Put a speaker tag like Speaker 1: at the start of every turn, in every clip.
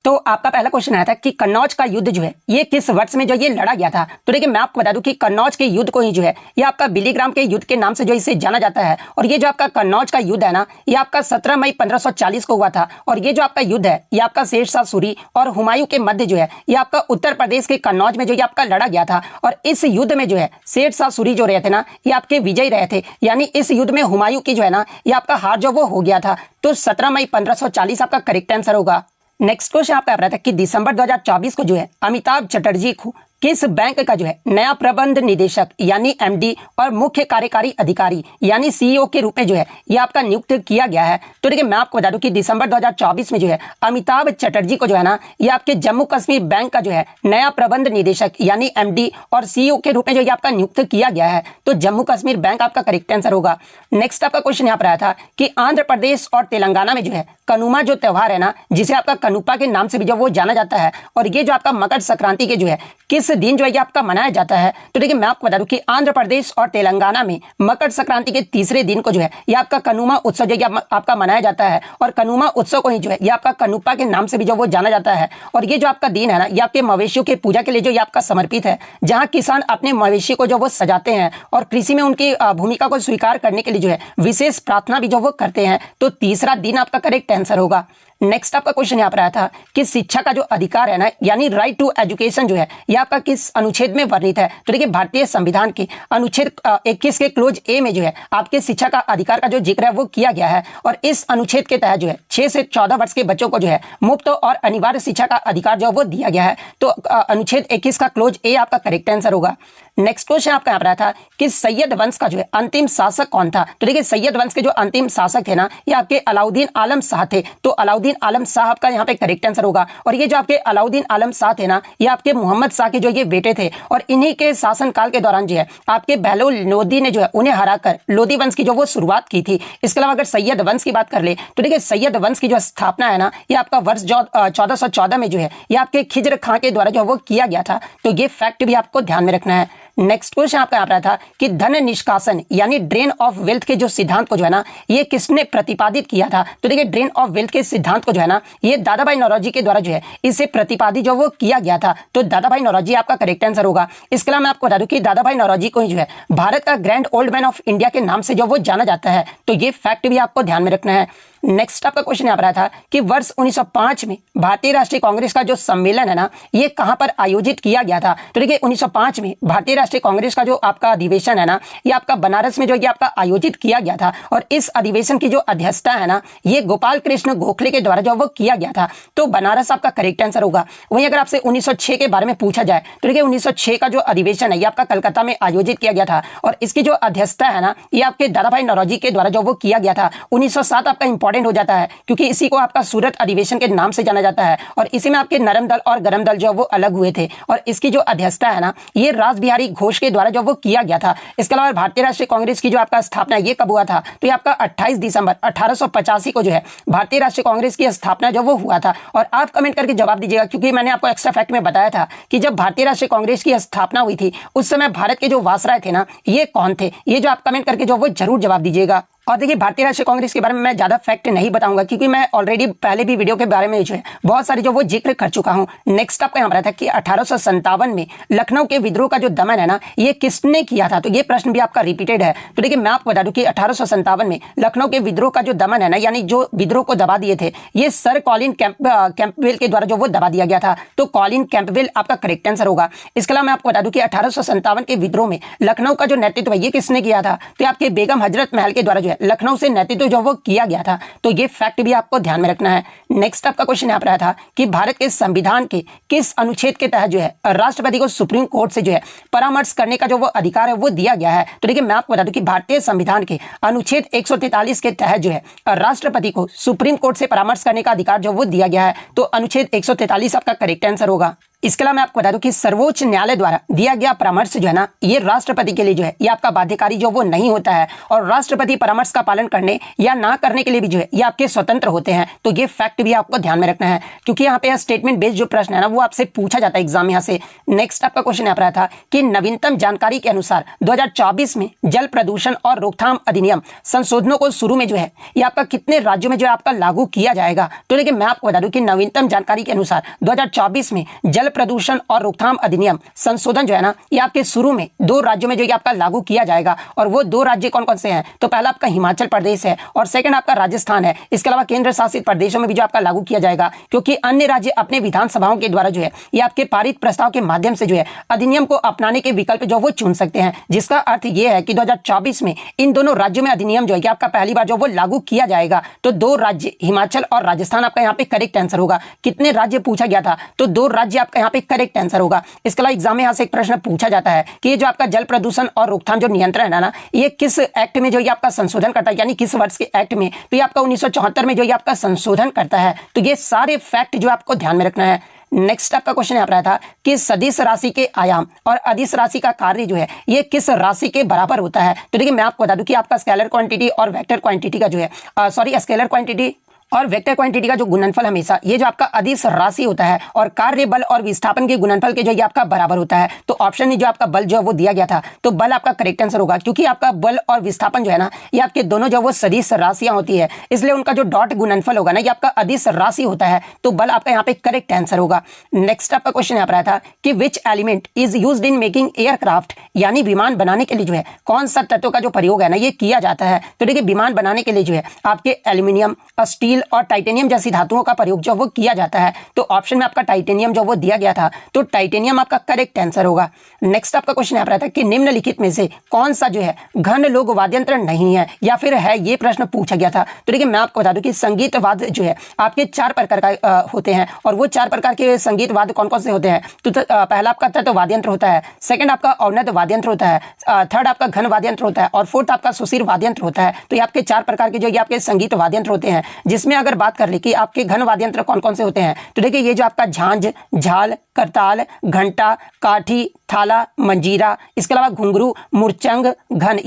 Speaker 1: तो आपका पहला क्वेश्चन आया था कि कन्नौज का युद्ध जो है ये किस वर्ष में जो ये लड़ा गया था। तो देखिए मैं आपको बता दूं कि कन्नौज के युद्ध को ही जो है ये आपका बिलीग्राम के युद्ध के नाम से जो इसे जाना जाता है। और ये जो आपका कन्नौज का युद्ध है ना, ये आपका 17 मई 1540 को हुआ था। और ये जो आपका युद्ध है ये आपका शेरशाह सूरी और हुमायूं के मध्य जो है ये आपका उत्तर प्रदेश के कन्नौज में जो ये आपका लड़ा गया था। और इस युद्ध में जो है शेरशाह सूरी जो रहे थे ना, ये आपके विजयी रहे थे, यानी इस युद्ध में हुमायूं की जो है ना ये आपका हार जो वो हो गया था। तो 17 मई 1540 आपका करेक्ट आंसर होगा। नेक्स्ट क्वेश्चन आपका रहा था कि दिसंबर 2024 को जो है अमिताभ चटर्जी को किस बैंक का जो है नया प्रबंध निदेशक यानी एमडी और मुख्य कार्यकारी अधिकारी यानी सीईओ के रूप में जो है ये आपका नियुक्त किया गया है। तो देखिए मैं आपको बता दूं कि दिसंबर 2024 में जो है अमिताभ चटर्जी को जो है ना ये आपके जम्मू कश्मीर बैंक का जो है नया प्रबंध निदेशक यानी एमडी और सीईओ के रूप में जो ये आपका नियुक्त किया गया है। तो जम्मू कश्मीर बैंक आपका करेक्ट आंसर होगा। नेक्स्ट आपका क्वेश्चन यहाँ पर आया था कि आंध्र प्रदेश और तेलंगाना में जो है कनुमा जो त्योहार है ना, जिसे आपका कनुपा के नाम से भी जो वो जाना जाता है, और ये जो आपका मकर संक्रांति के जो है किस दिन जो है ये आपका मनाया जाता है। तो देखिए मैं आपको बता दूं कि आंध्र प्रदेश और तेलंगाना में मकर संक्रांति के तीसरे दिन को जो है ये आपका कनुमा उत्सव जो है आपका मनाया जाता है। और कनुमा उत्सव को ही जो है ये आपका कनुपा के नाम से भी जो वो जाना जाता है। और ये जो आपका दिन है ना, ये आपके मवेशियों की पूजा के लिए जो ये आपका समर्पित है, जहाँ किसान अपने मवेशी को जो वो सजाते हैं और कृषि में उनकी भूमिका को स्वीकार करने के लिए जो है विशेष प्रार्थना भी जो वो करते हैं। तो तीसरा दिन आपका करेक्ट आंसर होगा। नेक्स्ट आपका क्वेश्चन यहाँ पर आया था कि शिक्षा का जो अधिकार है ना, यानी राइट टू एजुकेशन जो है ये आपका किस अनुच्छेद में वर्णित है। तो देखिए भारतीय संविधान के अनुच्छेद 21 के क्लोज ए में जो है आपके शिक्षा का अधिकार का जो जिक्र है वो किया गया है। और इस अनुच्छेद के तहत जो है 6 से 14 वर्ष के बच्चों को जो है मुफ्त और अनिवार्य शिक्षा का अधिकार जो वो दिया गया है। तो अनुच्छेद 21 का क्लोज ए आपका करेक्ट आंसर होगा। नेक्स्ट क्वेश्चन आपका यहाँ पर आया था कि सैयद वंश का जो है अंतिम शासक कौन था। तो देखिए सैयद वंश के जो अंतिम शासक थे ना, ये आपके अलाउद्दीन आलम शाह थे। तो अलाउद्दीन आलम शाह आपका यहाँ पे करेक्ट आंसर होगा। और ये जो आपके अलाउद्दीन आलम शाह थे ना, ये आपके मोहम्मद शाह के जो ये बेटे थे। और इन्हीं के शासन काल के दौरान जो है आपके बहलोल लोदी ने जो है उन्हें हराकर लोदी वंश की जो वो शुरुआत की थी। इसके अलावा अगर सैयद वंश की बात कर ले तो देखिए सैयद वंश की जो स्थापना है ना, ये आपका वर्ष 1414 में जो है ये आपके खिज्र खां के द्वारा जो वो किया गया था। तो ये फैक्ट भी आपको ध्यान में रखना है। नेक्स्ट क्वेश्चन आपका यहाँ पर था कि धन निष्कासन यानी ड्रेन ऑफ वेल्थ के जो सिद्धांत को जो है ना ये किसने प्रतिपादित किया था। तो देखिए ड्रेन ऑफ वेल्थ के सिद्धांत को जो है ना ये दादाभाई नौरोजी के द्वारा जो है इसे प्रतिपादित जो वो किया गया था। तो दादाभाई नौरोजी आपका करेक्ट आंसर होगा। इसके अलावा मैं आपको बता दूं कि दादाभाई नौरोजी को ही जो है भारत का grand old man of India के नाम से जो वो जाना जाता है। तो ये फैक्ट भी आपको ध्यान में रखना है। नेक्स्ट आपका क्वेश्चन यहाँ पर आया था कि वर्ष 1905 में भारतीय राष्ट्रीय कांग्रेस का जो सम्मेलन है ना ये कहां पर आयोजित किया गया था। तो देखिए 1905 में भारतीय राष्ट्रीय कांग्रेस का जो आपका अधिवेशन है ना, ये आपका बनारस में जो ये आपका आयोजित किया गया था। और इस अधिवेशन की जो अध्यक्षता है ना, ये गोपाल कृष्ण गोखले के द्वारा जो वो किया गया था। तो बनारस आपका करेक्ट आंसर होगा। वहीं अगर आपसे 1906 के बारे में पूछा जाए तो देखिए 1906 का जो अधिवेशन है ये आपका कलकत्ता में आयोजित किया गया था। और इसकी जो अध्यक्षता है ना, ये आपके दादाभाई नौरोजी के द्वारा जो वो किया गया था। 1907 आपका इंपॉर्टेंट हो जाता है क्योंकि इसी को आपका सूरत अधिवेशन के नाम से जाना जाता है। और इसी में आपके नरम दल और गरम दल जो वो अलग हुए थे। और इसकी जो अध्यक्षता है ना, ये रासबिहारी घोष के द्वारा जो वो किया गया था। इसके अलावा भारतीय राष्ट्रीय कांग्रेस की जो आपका स्थापना ये कब हुआ था, तो ये आपका 28 दिसंबर 1885 को जो है भारतीय राष्ट्रीय कांग्रेस की स्थापना जो वो हुआ था। और आप कमेंट करके जवाब दीजिएगा, क्योंकि मैंने आपको एक्स्ट्रा फैक्ट में बताया था कि जब भारतीय राष्ट्रीय कांग्रेस की स्थापना हुई थी उस समय भारत के जो वासराय थे ना, ये कौन थे। ये जो आप कमेंट करके जो वो जरूर जवाब दीजिएगा। और देखिए भारतीय राष्ट्रीय कांग्रेस के बारे में मैं ज्यादा फैक्ट नहीं बताऊंगा, क्योंकि मैं ऑलरेडी पहले भी वीडियो के बारे में जो है बहुत सारी जो वो जिक्र कर चुका हूं। नेक्स्ट आपका यहाँ पर था कि 1857 में लखनऊ के विद्रोह का जो दमन है ना, ये किसने किया था। तो ये प्रश्न भी आपका रिपीटेड है। तो देखिए मैं आपको बता दूं कि 1857 में लखनऊ के विद्रोह का जो दमन है ना, यानी जो विद्रोह को दबा दिए थे, ये सर कॉलिन कैंपबेल के द्वारा जो वो दबा दिया गया था। तो कॉलिन कैंपबेल आपका करेक्ट आंसर होगा। इसके अलावा मैं आपको बता दूं कि 1857 के विद्रोह में लखनऊ का जो नेतृत्व है ये किसने किया था। तो आपके बेगम हजरत महल के द्वारा जो है लखनऊ से नेतृत्व जो वो किया गया था। तो ये फैक्ट भी आपको ध्यान में रखना है। नेक्स्ट आपका क्वेश्चन यहाँ पर आया था कि भारत के संविधान के किस अनुच्छेद के तहत जो है राष्ट्रपति को सुप्रीम कोर्ट से जो है परामर्श करने का जो वो अधिकार है वो दिया गया है। तो देखिए मैं आपको बता दूं कि भारतीय संविधान के अनुच्छेद 143 के तहत जो है राष्ट्रपति को सुप्रीम कोर्ट से परामर्श करने का अधिकार जो वो दिया गया है। तो अनुच्छेद 143 आपका करेक्ट आंसर होगा। इसके अलावा मैं आपको बता दूं कि सर्वोच्च न्यायालय द्वारा दिया गया परामर्श जो है ना, ये राष्ट्रपति के लिए जो है ये आपका बाध्यकारी जो वो नहीं होता है, और राष्ट्रपति परामर्श का पालन करने या ना करने के लिए भी जो है ये आपके स्वतंत्र होते हैं। तो ये फैक्ट भी आपको ध्यान में रखना है, क्योंकि यहाँ पे स्टेटमेंट बेस्ड जो प्रश्न है ना वो आपसे पूछा जाता है एग्जाम यहाँ से। नेक्स्ट आपका क्वेश्चन यहाँ पर आया था कि नवीनतम जानकारी के अनुसार 2024 में जल प्रदूषण और रोकथाम अधिनियम संशोधनों को शुरू में जो है ये आपका कितने राज्यों में जो है आपका लागू किया जाएगा। तो देखिए मैं आपको बता दूं कि नवीनतम जानकारी के अनुसार 2024 में जल प्रदूषण और रोकथाम अधिनियम संशोधन जो है ना ये आपके शुरू में 2 राज्यों में जो ये आपका लागू किया जाएगा, और वो 2 राज्य कौन कौन से हैं? तो पहला आपका हिमाचल प्रदेश है और सेकंड आपका राजस्थान है। इसके अलावा केंद्र शासित प्रदेशों में भी जो आपका लागू किया जाएगा, क्योंकि अन्य राज्य अपने विधानसभाओं के द्वारा जो है ये आपके पारित प्रस्ताव के माध्यम से जो है अधिनियम को अपनाने के विकल्प जो वो चुन सकते हैं, जिसका अर्थ ये है कि 2024 में इन दोनों राज्यों में अधिनियम जो है आपका पहली बार जो वो लागू किया जाएगा। तो 2 राज्य हिमाचल और राजस्थान आपका यहाँ पे करेक्ट आंसर होगा। कितने राज्य पूछा गया था? तो 2 राज्य आपका यहाँ पे करेक्ट आंसर होगा। इसके अलावा एग्जाम में यहाँ से एक प्रश्न पूछा जाता है कि ये जो आपका जल प्रदूषण और रोकथाम जो नियंत्रण है ना ये किस एक्ट में जो ये आपका संशोधन करता है, यानी किस वर्ष के एक्ट में? तो ये आपका 1974 में जो ये आपका संशोधन करता है। तो ये सारे फैक्ट जो आपको ध्यान में रखना है। नेक्स्ट आपका क्वेश्चन यहाँ पर आया था कि सदिश राशि के आयाम और अदिश राशि का कार्य जो है ये किस राशि के बराबर होता है? तो देखिए मैं आपको बता दूं कि आपका स्केलर क्वांटिटी और वेक्टर क्वांटिटी का जो है स्केलर क्वांटिटी और वेक्टर क्वांटिटी का जो गुणनफल हमेशा ये जो आपका अदिश राशि होता है, और कार्य बल और विस्थापन के गुणनफल के जो ये आपका बराबर होता है। तो ऑप्शन में जो आपका बल जो है वो दिया गया था, तो बल आपका करेक्ट आंसर होगा, क्योंकि आपका बल और विस्थापन जो है ना ये आपके दोनों जो वो सदिश राशियां होती है, इसलिए उनका जो डॉट गुणनफल होगा ना ये आपका अदिश राशि होता है। तो बल आपका यहाँ पे करेक्ट आंसर होगा। नेक्स्ट आपका क्वेश्चन यहाँ पर आया था कि which element is used in making aircraft, यानी विमान बनाने के लिए जो है कौन सा तत्व का जो प्रयोग है ना ये किया जाता है? तो देखिए विमान बनाने के लिए जो है आपके एल्यूमिनियम, स्टील और टाइटेनियम जैसी धातुओं का प्रयोग जो वो किया जाता है। तो ऑप्शन में आपका टाइटेनियम जो वो दिया गया था, तो टाइटेनियम आपका करेक्ट आंसर होगा। नेक्स्ट आपका क्वेश्चन यहाँ पर आता है कि निम्नलिखित में से कौन सा जो है घन लोक वाद्यंत्र नहीं है या फिर है, ये प्रश्न पूछा गया था। तो देखिए मैं आपको बता दूं कि संगीत वाद्य जो है आपके 4 प्रकार का होते हैं, और वो 4 प्रकार के संगीत वाद्य कौन कौन से होते हैं? तो पहला आपका तत्व वाद्यंत्र होता है, सेकंड आपका अवनद वाद्यंत्र होता है, थर्ड आपका घन वाद्यंत्र होता है, और फोर्थ आपका सुशीर वाद्यंत्र होता है। तो ये आपके 4 प्रकार के जो ये आपके संगीत वाद्यंत्र होते हैं, जिसमें अगर बात कर ले कि आपके घन वाद्यंत्र कौन कौन से होते हैं, तो देखिए ये जो आपका झांझ, झाल, करताल, घंटा, काठी, थाला, मंजीरा, इसके अलावा घुंघरू, मुरचंग, घन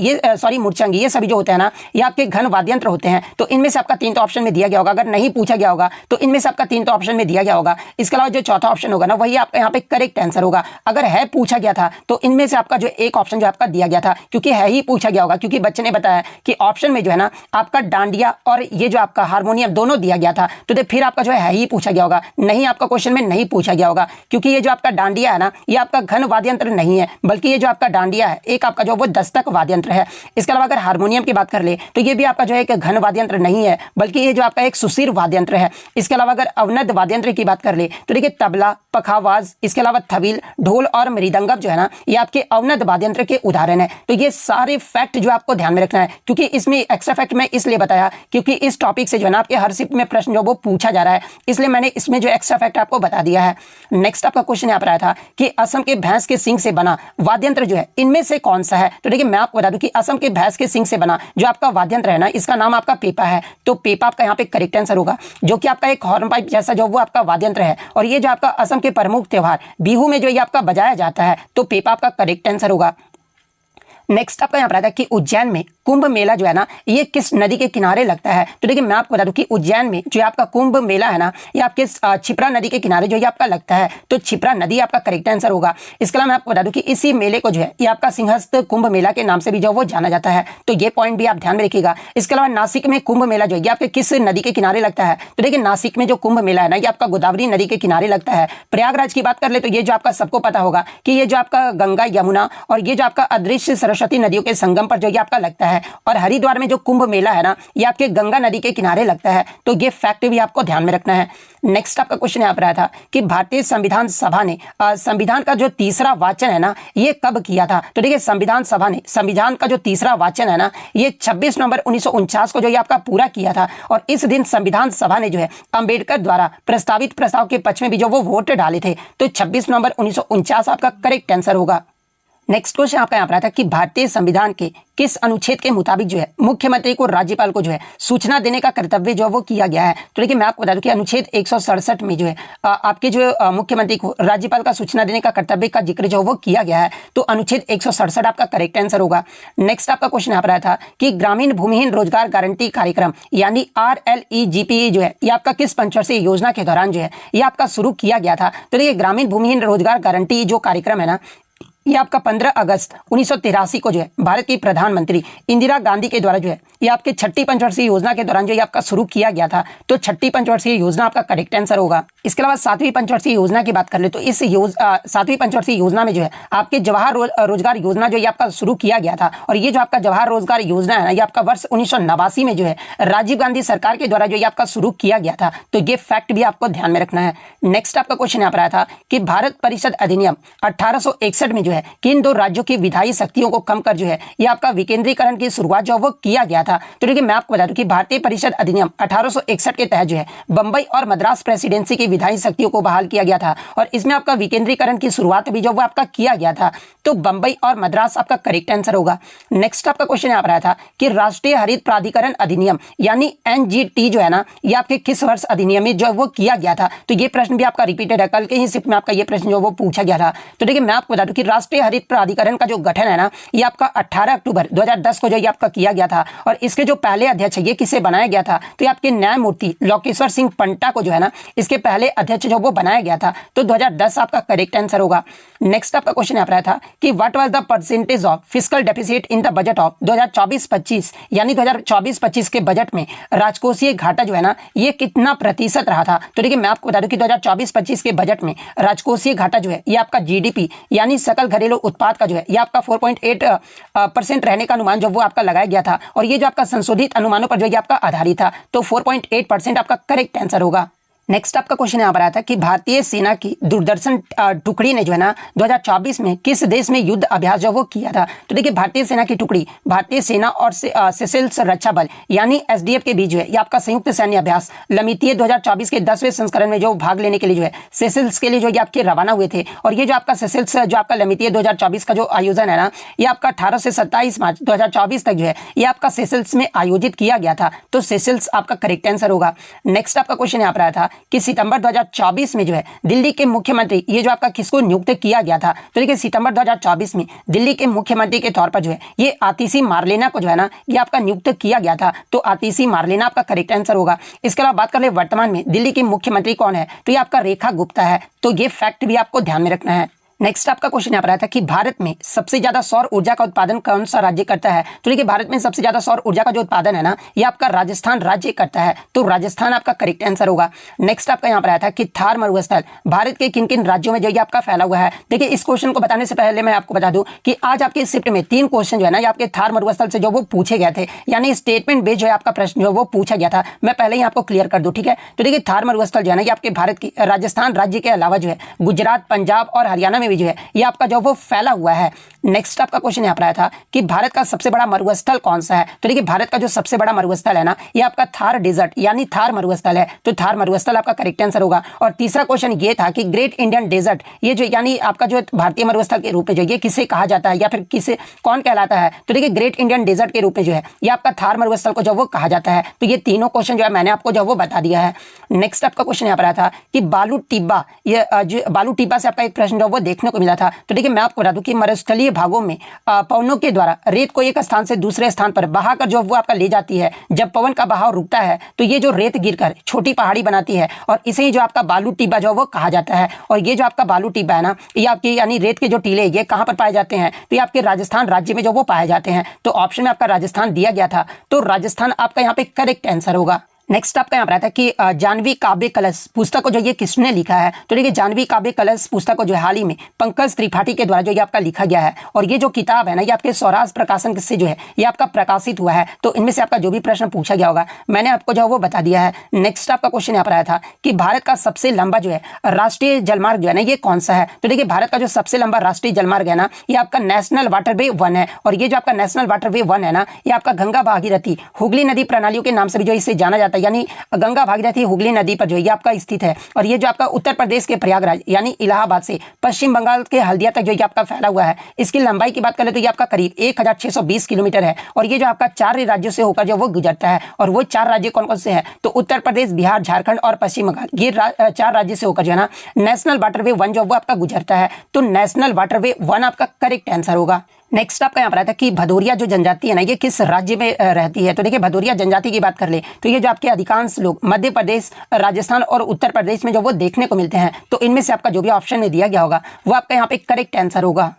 Speaker 1: मुरचंग, ये सभी जो होते हैं ना ये आपके घन वाद्यंत्र होते हैं। तो इनमें से आपका 3 तो ऑप्शन में दिया गया होगा, अगर नहीं पूछा गया होगा तो इनमें से आपका 3 तो ऑप्शन में दिया गया होगा। इसके अलावा जो चौथा ऑप्शन होगा ना वही आपका यहाँ पे करेक्ट आंसर होगा। अगर है पूछा गया था तो इनमें से आपका जो एक ऑप्शन जो आपका दिया गया था, क्योंकि है ही पूछा गया होगा, क्योंकि बच्चे ने बताया कि ऑप्शन में जो है ना आपका डांडिया और ये जो आपका हारमोनियम दोनों दिया गया था, तो फिर आपका जो है ही पूछा गया होगा, नहीं आपका क्वेश्चन में नहीं पूछा गया होगा, क्योंकि ये जो आपका डांडिया है ना ये आपका घन वाद्यंत्र नहीं है, बल्कि ये जो आपका डांडिया है एक आपका जो वो दस्तक वाद्यंत्र है। इसके अलावा अगर हारमोनियम की बात कर ले तो ये भी आपका जो है एक घन वाद्यंत्र नहीं है, बल्कि ये जो आपका एक सुशीर वाद्यंत्र है। इसके अलावा अगर अवनद वाद्यंत्र की बात कर ले तो देखिए तबला, पखावाज, इसके अलावा थवील, ढोल और मृदंगम जो है ना ये आपके अवनद वाद्यंत्र के उदाहरण है। तो ये सारे फैक्ट जो आपको ध्यान में रखना है, क्योंकि इसमें एक्स्ट्रा फैक्ट मैं इसलिए बताया क्योंकि इस टॉपिक से जो है ना आपके हर शिफ्ट में प्रश्न जो वो पूछा जा रहा है, इसलिए मैंने इसमें जो एक्स्ट्रा फैक्ट आपको बता दिया है। नेक्स्ट आपका क्वेश्चन यहाँ पर आया था कि असम के भैंस के सींग से बना वाद्यंत्र जो है इनमें से कौन सा है? तो देखिए मैं आपको बता दूं कि असम के भैंस के सींग से बना जो आपका वाद्यंत्र है ना इसका नाम आपका पेपा है। तो पेपा आपका यहाँ पे करेक्ट आंसर होगा, जो कि आपका एक हॉर्न पाइप जैसा जो वो आपका वाद्यंत्र है, और ये जो आपका असम के प्रमुख त्योहार बिहू में जो ये आपका बजाया जाता है। तो पेपा आपका करेक्ट आंसर होगा। नेक्स्ट आपका यहाँ पर आता है कि उज्जैन में कुंभ मेला जो है ना ये किस नदी के किनारे लगता है? तो देखिए मैं आपको बता दूं कि उज्जैन में जो आपका कुंभ मेला है ना ये आपके क्षिप्रा नदी के किनारे जो ये आपका लगता है। तो क्षिप्रा नदी आपका करेक्ट आंसर होगा। इसके अलावा मैं आपको बता दूं कि इसी मेले को जो है ये आपका सिंहस्थ कुंभ मेला के नाम से भी जो वो जाना जाता है। तो ये पॉइंट भी आप ध्यान में रखिएगा। इसके अलावा नासिक में कुंभ मेला जो है ये आपके किस नदी के किनारे लगता है? तो देखिए नासिक में जो कुंभ मेला है ना ये आपका गोदावरी नदी के किनारे लगता है। प्रयागराज की बात कर ले तो ये जो आपका सबको पता होगा कि ये जो आपका गंगा, यमुना और ये जो आपका अदृश्य सरस्वती नदियों के संगम पर जो ये आपका लगता है। और हरिद्वार में जो कुंभ मेला है ना ये आपके गंगा नदी के किनारे लगता है। तो ये फैक्ट भी आपको ध्यान में रखना है। नेक्स्ट आपका क्वेश्चन यहाँ पर आया था कि भारतीय संविधान सभा ने संविधान का जो तीसरा वाचन है ना ये कब किया था? तो देखिए संविधान सभा ने संविधान का जो तीसरा वाचन है ना ये 26 नवंबर 1949 को जो ये आपका पूरा किया था। और इस दिन संविधान सभा ने जो है अंबेडकर द्वारा प्रस्तावित प्रस्ताव के पक्ष में भी जो वो वोट डाले थे। तो 26 नवंबर 1949 आपका करेक्ट आंसर होगा। नेक्स्ट क्वेश्चन आपका यहाँ पर आता है कि भारतीय संविधान के किस अनुच्छेद के मुताबिक जो है मुख्यमंत्री को राज्यपाल को जो है सूचना देने का कर्तव्य जो वो किया गया है। तो देखिए मैं आपको बता दूं कि अनुच्छेद 167 में जो है आपके जो मुख्यमंत्री को राज्यपाल का सूचना देने का कर्तव्य का जिक्र जो वो किया गया है। तो अनुच्छेद 167 आपका करेक्ट आंसर होगा। नेक्स्ट आपका क्वेश्चन यहाँ पर आया था कि ग्रामीण भूमिहीन रोजगार गारंटी कार्यक्रम यानी RLEGPE जो है ये आपका किस पंचवर्षीय योजना के दौरान जो है ये आपका शुरू किया गया था। तो देखिए ग्रामीण भूमिहीन रोजगार गारंटी जो कार्यक्रम है ना ये आपका 15 अगस्त 1983 को जो है भारत की प्रधानमंत्री इंदिरा गांधी के द्वारा जो है ये आपके छठी पंचवर्षीय योजना के दौरान जो ये आपका शुरू किया गया था। तो छठी पंचवर्षीय योजना आपका करेक्ट आंसर होगा। इसके अलावा सातवीं पंचवर्षीय योजना की बात कर ले तो इस सातवीं पंचवर्षीय योजना में जो है आपके जवाहर रोजगार योजना जो ये आपका शुरू किया गया था। और ये जो आपका जवाहर रोजगार योजना है ना ये आपका वर्ष 1989 में जो है राजीव गांधी सरकार के द्वारा जो ये आपका शुरू किया गया था। तो ये फैक्ट भी आपको ध्यान में रखना है। नेक्स्ट आपका क्वेश्चन यहाँ पर आया था कि भारत परिषद अधिनियम 1861 में जो है किन दो राज्यों की विधायी शक्तियों को कम कर जो है ये आपका विकेंद्रीकरण की शुरुआत जो वो किया गया था। तो देखिए मैं आपको बता दूं कि भारतीय परिषद अधिनियम 1861 के तहत जो है बंबई और मद्रास प्रेसिडेंसी की विधायी शक्तियों को बहाल किया गया था और इसमें आपका विकेंद्रीकरण की शुरुआत भी जो वो आपका किया गया था। तो बंबई और मद्रास आपका करेक्ट आंसर होगा। नेक्स्ट आपका क्वेश्चन यहाँ पर आया था कि राष्ट्रीय हरित प्राधिकरण अधिनियम यानी NGT जो है ना ये आपके किस वर्ष अधिनियम में जो वो किया गया था। तो ये प्रश्न भी आपका रिपीटेड है, कल के ही शिफ्ट में आपका ये प्रश्न जो वो पूछा गया था। तो देखिए मैं आपको बता दूं कि राष्ट्रीय हरित प्राधिकरण का जो गठन है ना ये आपका 18 अक्टूबर 2010 को जो ये आपका किया गया था और इसके जो पहले अध्यक्ष है ये किसे बनाया गया था। तो ये आपके न्यायमूर्ति लोकेश्वर सिंह पंटा को जो है ना इसके पहले अध्यक्ष जो वो बनाया गया था। तो 2010 आपका करेक्ट आंसर होगा। नेक्स्ट आपका क्वेश्चन यहाँ पर आया था कि what was the percentage of fiscal deficit in the budget of 2024-25 यानी 2024-25 के बजट में राजकोषीय घाटा जो है ना ये कितना प्रतिशत रहा था। तो देखिए मैं आपको बता दूं कि 2024-25 के बजट में राजकोषीय घाटा जो है ये आपका GDP यानी सकल घरेलू उत्पाद का जो है ये आपका 4.8% रहने का अनुमान जो वो आपका लगाया गया था और ये जो आपका संशोधित अनुमानों पर जो ये आपका आधारित था। तो 4.8% आपका करेक्ट आंसर होगा। नेक्स्ट आपका क्वेश्चन यहाँ पर आया था कि भारतीय सेना की दूरदर्शन टुकड़ी ने जो है ना 2024 में किस देश में युद्ध अभ्यास जो वो किया था। तो देखिए भारतीय सेना की टुकड़ी भारतीय सेना और सेशेल्स रक्षा बल यानी SDF के बीच जो है ये आपका संयुक्त सैन्य अभ्यास लमितीय 2024 के 10वें संस्करण में जो भाग लेने के लिए जो है सेशेल्स के लिए जो ये आपके रवाना हुए थे। और ये जो आपका सेशेल्स जो आपका लमितीय 2024 का जो आयोजन है ना ये आपका 18 से 27 मार्च 2024 तक जो है ये आपका सेशेल्स में आयोजित किया गया था। तो सेशेल्स आपका करेक्ट आंसर होगा। नेक्स्ट आपका क्वेश्चन यहाँ पर आया था कि सितंबर 2024 में जो है दिल्ली के मुख्यमंत्री ये जो आपका किसको नियुक्त किया गया था। तो देखिए सितंबर 2024 में दिल्ली के मुख्यमंत्री के तौर पर जो है ये आतिशी मार्लेना को जो है ना ये आपका नियुक्त किया गया था। तो आतिशी मार्लेना आपका करेक्ट आंसर होगा। इसके अलावा बात कर ले वर्तमान में दिल्ली की मुख्यमंत्री कौन है। तो ये आपका रेखा गुप्ता है। तो ये फैक्ट भी आपको ध्यान में रखना है। नेक्स्ट आपका क्वेश्चन यहाँ पर आया था कि भारत में सबसे ज्यादा सौर ऊर्जा का उत्पादन कौन सा राज्य करता है। तो देखिए भारत में सबसे ज्यादा सौर ऊर्जा का जो उत्पादन है ना ये आपका राजस्थान राज्य करता है। तो राजस्थान आपका करेक्ट आंसर होगा। नेक्स्ट आपका यहाँ पर आया था कि थार मरुस्थल भारत के किन किन राज्यों में जो ये आपका फैला हुआ है। देखिए इस क्वेश्चन को बताने से पहले मैं आपको बता दूं कि आज आपके शिफ्ट में 3 क्वेश्चन जो है ना ये आपके थार मरुस्थल से जो वो पूछे गए थे यानी स्टेटमेंट बेस्ड जो है आपका प्रश्न जो वो पूछा गया था। मैं पहले ही आपको क्लियर कर दूं, ठीक है। तो देखिए थार मरुस्थल जो है ना ये आपके भारत की राजस्थान राज्य के अलावा जो है गुजरात, पंजाब और हरियाणा में भी जो है ये आपका जो वो फैला हुआ है। नेक्स्ट आपका क्वेश्चन यहाँ पर आया था कि भारत का सबसे बड़ा मरुस्थल कौन सा है। तो देखिए भारत का जो सबसे बड़ा मरुस्थल है ना ये आपका थार डेजर्ट यानी थार मरुस्थल है। तो थार मरुस्थल आपका करेक्ट आंसर होगा। और तीसरा क्वेश्चन ये था कि ग्रेट इंडियन डेजर्ट ये जो यानी आपका जो भारतीय मरुस्थल के रूप में जो ये किसे कहा जाता है या फिर किसे कौन कहलाता है। तो देखिए ग्रेट इंडियन डेजर्ट के रूप में जो है ये आपका थार मरुस्थल को जो वो कहा जाता है। तो ये तीनों क्वेश्चन जो है मैंने आपको जो वो बता दिया है। नेक्स्ट आपका क्वेश्चन यहाँ पर आया था कि बालू टिब्बा ये बालू टिब्बा से आपका एक प्रश्न जो वो देखने को मिला था। तो देखिए मैं आपको बता दूं कि मरुस्थलीय भागों में पवनों के द्वारा रेत को एक स्थान से दूसरे स्थान पर बहाकर जो वो आपका ले जाती है। जब पवन का बहाव रुकता है तो ये जो रेत गिरकर छोटी पहाड़ी बनाती है और इसे ही जो आपका बालू टिब्बा जो वो कहा जाता है। और ये जो आपका बालू टिब्बा है ना ये आपके यानी रेत के जो टीले ये कहां पर पाए जाते हैं। तो ये आपके राजस्थान राज्य में जो वो पाए जाते हैं। तो ऑप्शन में आपका राजस्थान दिया गया था। तो राजस्थान आपका यहाँ पे करेक्ट आंसर होगा। नेक्स्ट आपका यहाँ पर आता है कि जानवी काव्य कलश पुस्तक को जो ये किसने लिखा है। तो देखिए जानवी काव्य कलश पुस्तक को जो हाल ही में पंकज त्रिपाठी के द्वारा जो ये आपका लिखा गया है। और ये जो किताब है ना ये आपके स्वराज प्रकाशन से जो है ये आपका प्रकाशित हुआ है। तो इनमें से आपका जो भी प्रश्न पूछा गया होगा मैंने आपको जो वो बता दिया है। नेक्स्ट आपका क्वेश्चन यहाँ पर आया था कि भारत का सबसे लंबा जो है राष्ट्रीय जलमार्ग जो है ना ये कौन सा है। तो देखिए भारत का जो सबसे लंबा राष्ट्रीय जलमार्ग है ना ये आपका नेशनल वाटरवे 1 है। और ये जो आपका नेशनल वाटरवे 1 है ना ये आपका गंगा भागीरथी हुगली नदी प्रणालियों के नाम से भी जो इसे जाना जाता जाता है, यानी गंगा भागीरथी हुगली नदी पर जो है ये आपका स्थित है। और ये जो आपका उत्तर प्रदेश के प्रयागराज यानी इलाहाबाद से पश्चिम बंगाल के हल्दिया तक जो ये आपका फैला हुआ है। इसकी लंबाई की बात करें तो ये आपका करीब 1620 किलोमीटर है। और ये जो आपका 4 राज्यों से होकर जो वो गुजरता है। और वो 4 राज्य कौन कौन से हैं? तो उत्तर प्रदेश, बिहार, झारखंड और पश्चिम बंगाल, ये 4 राज्य से होकर जो है ना नेशनल वाटरवे 1 जो वो आपका गुजरता है। तो नेशनल वाटरवे 1 आपका करेक्ट आंसर होगा। नेक्स्ट आपका यहाँ पर आता है कि भदौरिया जो जनजाति है ना ये किस राज्य में रहती है? तो देखिए भदौरिया जनजाति की बात कर ले तो ये जो आपके अधिकांश लोग मध्य प्रदेश, राजस्थान और उत्तर प्रदेश में जो वो देखने को मिलते हैं। तो इनमें से आपका जो भी ऑप्शन में दिया गया होगा वो आपका यहाँ पे करेक्ट आंसर होगा।